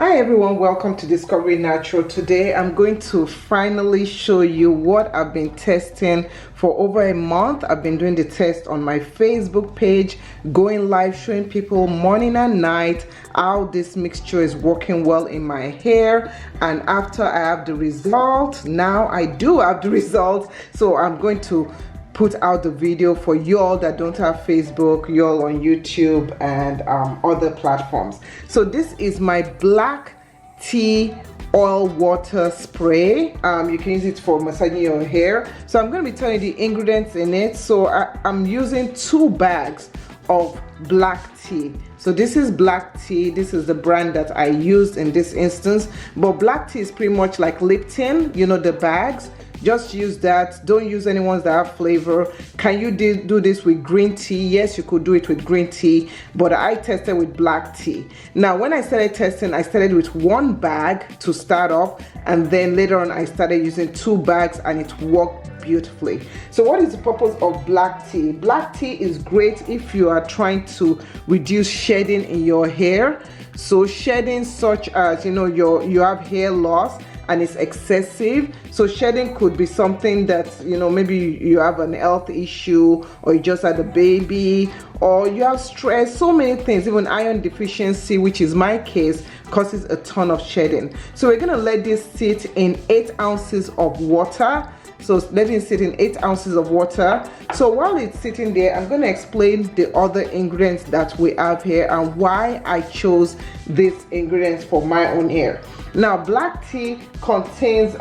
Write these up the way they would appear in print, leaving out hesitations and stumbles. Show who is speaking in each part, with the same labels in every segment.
Speaker 1: Hi everyone, welcome to Discovery Natural. Today I'm going to finally show you what I've been testing for over a month. I've been doing the test on my Facebook page, going live, showing people morning and night how this mixture is working well in my hair. And after I have the result, now I do have the result, so I'm going to put out the video for y'all that don't have Facebook, y'all on YouTube and other platforms. So this is my black tea oil water spray. You can use it for massaging your hair. So I'm going to be telling you the ingredients in it. So I'm using 2 bags of black tea. So this is black tea. This is the brand that I used in this instance, but black tea is pretty much like Lipton, you know, the bags. Just use that. Don't use any ones that have flavor. Can you do this with green tea? Yes, you could do it with green tea, but I tested with black tea. Now, when I started testing, I started with 1 bag to start off, and then later on I started using 2 bags and it worked beautifully. So what is the purpose of black tea? Black tea is great if you are trying to reduce shedding in your hair. So shedding such as, you know, you have hair loss and it's excessive. So shedding could be something that, you know, maybe you have an health issue, or you just had a baby, or you have stress, so many things. Even iron deficiency, which is my case, causes a ton of shedding. So we're gonna let this sit in 8 ounces of water. So let it sit in 8 ounces of water. So while it's sitting there, I'm going to explain the other ingredients that we have here and why I chose these ingredients for my own hair. Now, black tea contains,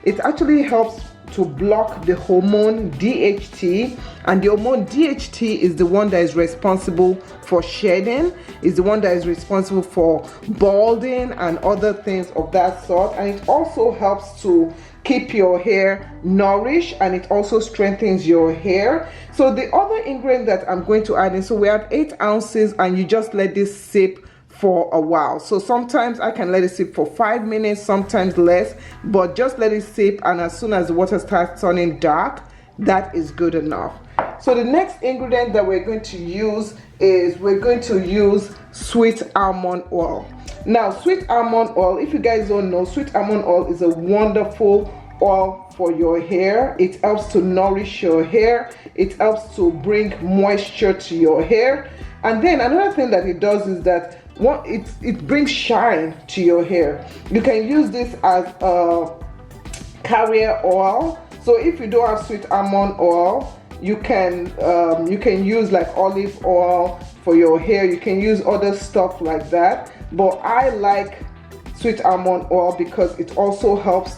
Speaker 1: it actually helps to block the hormone DHT, and the hormone DHT is the one that is responsible for shedding, is the one that is responsible for balding and other things of that sort. And it also helps to keep your hair nourished, and it also strengthens your hair. So the other ingredient that I'm going to add in, so we have 8 ounces, and you just let this sip for a while. So sometimes I can let it sip for 5 minutes, sometimes less, but just let it sip, and as soon as the water starts turning dark, that is good enough. So the next ingredient that we're going to use is we're going to use sweet almond oil. Now, sweet almond oil, if you guys don't know, sweet almond oil is a wonderful oil for your hair. It helps to nourish your hair. It helps to bring moisture to your hair. And then another thing that it does is that it brings shine to your hair. You can use this as a carrier oil. So if you don't have sweet almond oil, you can use like olive oil for your hair. You can use other stuff like that, but I like sweet almond oil because it also helps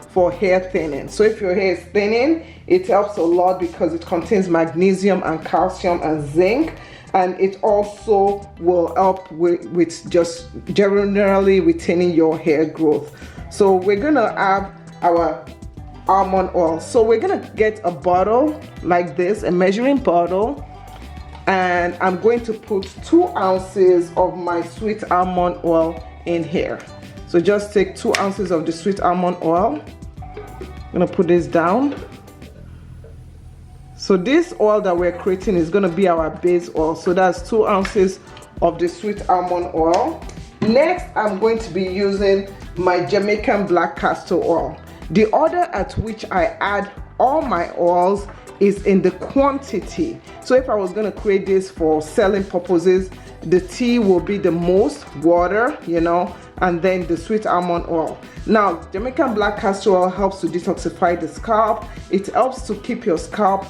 Speaker 1: for hair thinning. So if your hair is thinning, it helps a lot because it contains magnesium and calcium and zinc, and it also will help with just generally retaining your hair growth. So we're gonna have our almond oil. So we're gonna get a bottle like this, a measuring bottle, and I'm going to put 2 ounces of my sweet almond oil in here. So just take 2 ounces of the sweet almond oil. I'm gonna put this down. So this oil that we're creating is gonna be our base oil. So that's 2 ounces of the sweet almond oil. Next, I'm going to be using my Jamaican black castor oil. The order at which I add all my oils is in the quantity. So if I was going to create this for selling purposes, the tea will be the most, water, you know, and then the sweet almond oil. Now, Jamaican black castor oil helps to detoxify the scalp. It helps to keep your scalp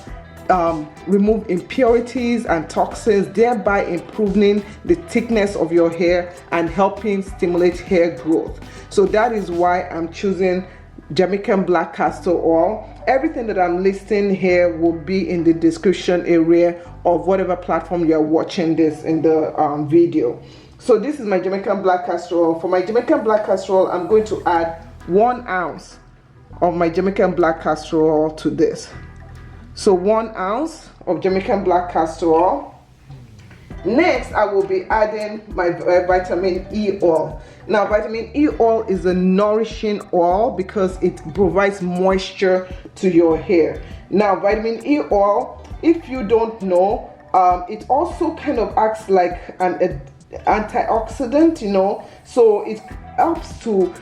Speaker 1: remove impurities and toxins, thereby improving the thickness of your hair and helping stimulate hair growth. So that is why I'm choosing Jamaican black castor oil. Everything that I'm listing here will be in the description area of whatever platform you're watching this in the video. So this is my Jamaican black castor oil. For my Jamaican black castor oil, I'm going to add 1 ounce of my Jamaican black castor oil to this. So 1 ounce of Jamaican black castor oil. Next, I will be adding my vitamin E oil. Now, vitamin E oil is a nourishing oil because it provides moisture to your hair. Now, vitamin E oil, if you don't know, it also kind of acts like an antioxidant, you know, so it helps to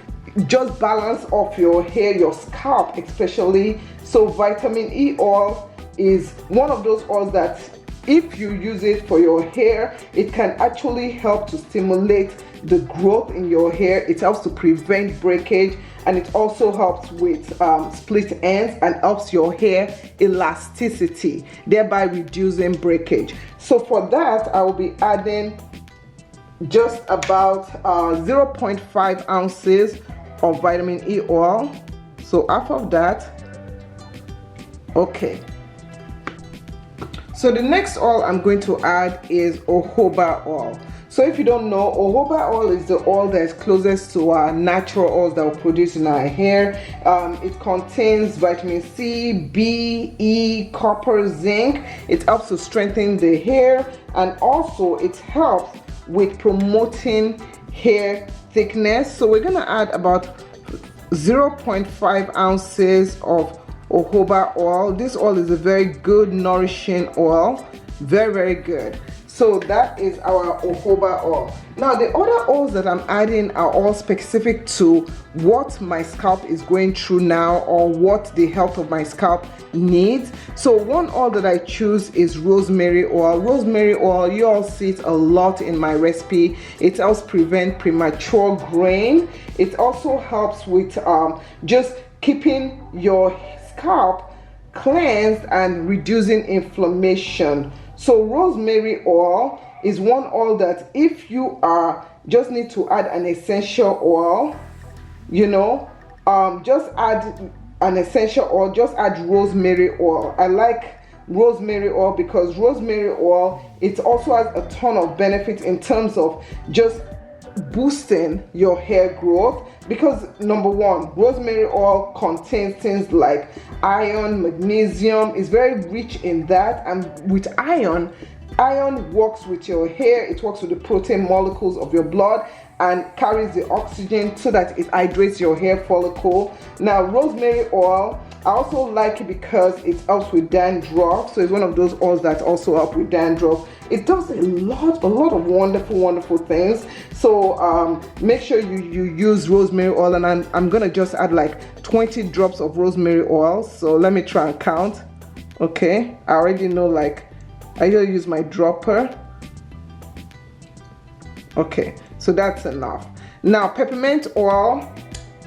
Speaker 1: just balance off your hair, your scalp especially. So vitamin E oil is one of those oils that if you use it for your hair, it can actually help to stimulate the growth in your hair. It helps to prevent breakage, and it also helps with split ends and helps your hair elasticity, thereby reducing breakage. So for that, I will be adding just about 0.5 ounces of vitamin E oil. So half of that. Okay. So the next oil I'm going to add is jojoba oil. So if you don't know, jojoba oil is the oil that is closest to our natural oils that we produce in our hair. It contains vitamin C, B, E, copper, zinc. It helps to strengthen the hair, and also it helps with promoting hair thickness. So we're gonna add about 0.5 ounces of jojoba oil. This oil is a very good nourishing oil, very good. So that is our jojoba oil. Now the other oils that I'm adding are all specific to what my scalp is going through now, or what the health of my scalp needs. So one oil that I choose is rosemary oil. Rosemary oil, you all see it a lot in my recipe. It helps prevent premature graying. It also helps with just keeping your scalp cleansed and reducing inflammation. So rosemary oil is one oil that if you just need to add an essential oil, you know, just add an essential oil, just add rosemary oil. I like rosemary oil because rosemary oil, it also has a ton of benefits in terms of just boosting your hair growth, because number one, rosemary oil contains things like iron, magnesium, is very rich in that. And with iron works with your hair, it works with the protein molecules of your blood and carries the oxygen so that it hydrates your hair follicle. Now rosemary oil, I also like it because it helps with dandruff. So it's one of those oils that also help with dandruff. It does a lot of wonderful things. So make sure you use rosemary oil, and I'm gonna just add like 20 drops of rosemary oil. So let me try and count. Okay, I already know, like I just use my dropper. Okay, so that's enough. Now peppermint oil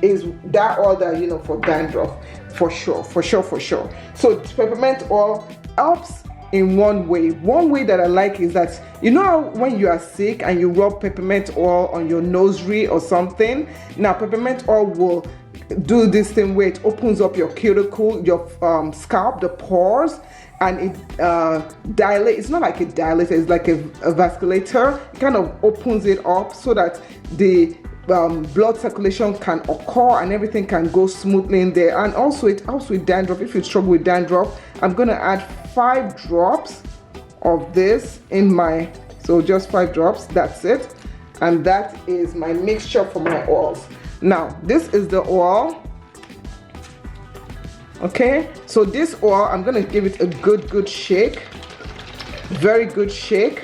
Speaker 1: is that oil that, you know, for dandruff, for sure. So peppermint oil helps in one way. One way that I like is that, you know, when you are sick and you rub peppermint oil on your nosary or something, now peppermint oil will do this thing where it opens up your cuticle, your scalp, the pores, and it dilates. It's not like it dilates, it's like a vasculator. It kind of opens it up so that the blood circulation can occur and everything can go smoothly in there. And also it helps with dandruff. If you struggle with dandruff, I'm gonna add 5 drops of this in my, so just 5 drops, that's it. And that is my mixture for my oils. Now this is the oil. Okay, so this oil, I'm gonna give it a good shake, very good shake.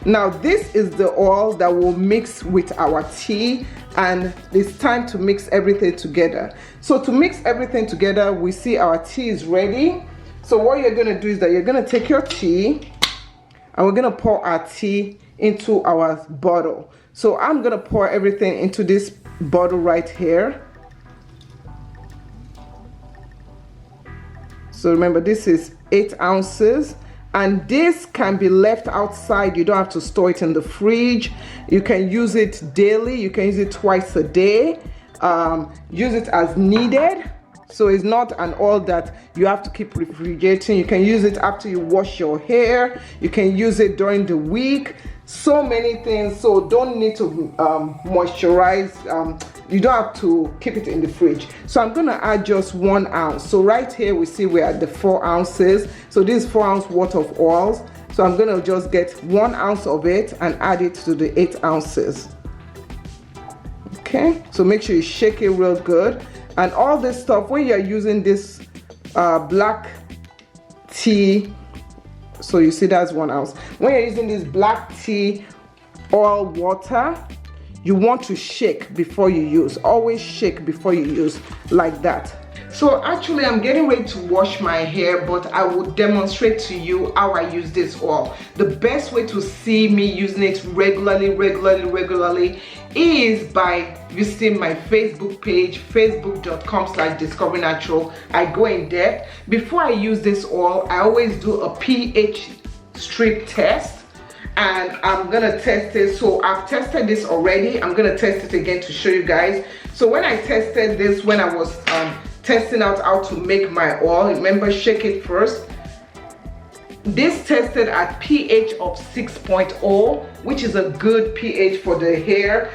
Speaker 1: Now this is the oil that will mix with our tea, and it's time to mix everything together. So to mix everything together, we see our tea is ready. So what you're gonna do is that you're gonna take your tea and we're gonna pour our tea into our bottle. So I'm gonna pour everything into this bottle right here. So remember, this is 8 ounces. And this can be left outside. You don't have to store it in the fridge. You can use it daily. You can use it twice a day. Use it as needed. So it's not an oil that you have to keep refrigerating. You can use it after you wash your hair. You can use it during the week. So many things. So don't need to moisturize. You don't have to keep it in the fridge. So I'm gonna add just 1 ounce. So right here we see we're at the 4 ounces. So this is 4 ounce worth of oils. So I'm gonna just get 1 ounce of it and add it to the 8 ounces. Okay, so make sure you shake it real good. And all this stuff, when you're using this black tea, so you see that's 1 ounce. When you're using this black tea oil water. You want to shake before you use. Always shake before you use, like that. So actually I'm getting ready to wash my hair, but I will demonstrate to you how I use this oil. The best way to see me using it regularly is by visiting my Facebook page, facebook.com/DiscoveringNatural. I go in depth. Before I use this oil, I always do a pH strip test, and I'm gonna test it. So I've tested this already. I'm gonna test it again to show you guys. So when I tested this, when I was testing out how to make my oil, remember, shake it first. This tested at pH of 6.0, which is a good pH for the hair.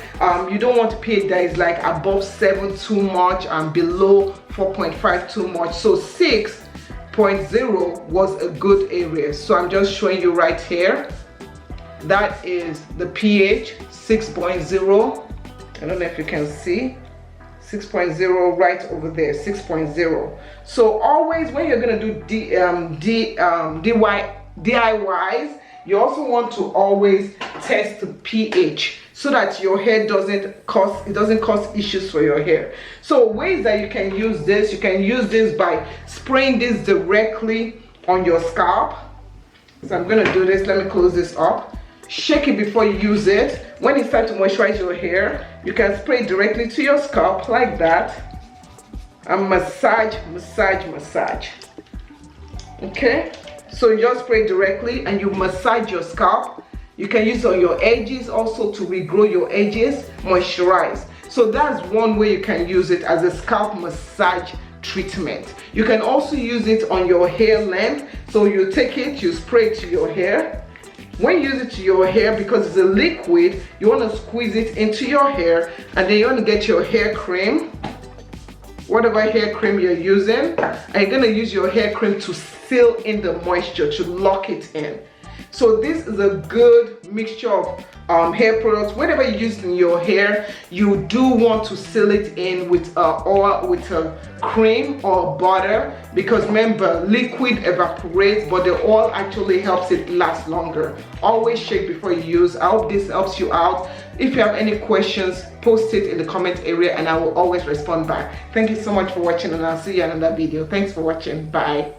Speaker 1: You don't want a pH that is like above 7 too much and below 4.5 too much. So 6.0 was a good area. So I'm just showing you right here. That is the pH, 6.0. I don't know if you can see. 6.0 right over there, 6.0. So always when you're gonna do DIYs, you also want to always test the pH so that your hair doesn't cause issues for your hair. So ways that you can use this by spraying this directly on your scalp. So I'm gonna do this. Let me close this up. Shake it before you use it. When it's time to moisturize your hair, you can spray it directly to your scalp like that and massage. Okay, so you just spray directly and you massage your scalp. You can use it on your edges also to regrow your edges, moisturize. So that's one way you can use it as a scalp massage treatment. You can also use it on your hair length. So you take it, you spray it to your hair. When you use it to your hair, because it's a liquid, you want to squeeze it into your hair, and then you want to get your hair cream, whatever hair cream you're using, and you're going to use your hair cream to seal in the moisture, to lock it in. So this is a good mixture of hair products. Whatever you use in your hair, you do want to seal it in with oil, with a cream or butter, because remember, liquid evaporates, but the oil actually helps it last longer. Always shake before you use. I hope this helps you out. If you have any questions, post it in the comment area and I will always respond back. Thank you so much for watching, and I'll see you in another video. Thanks for watching. Bye.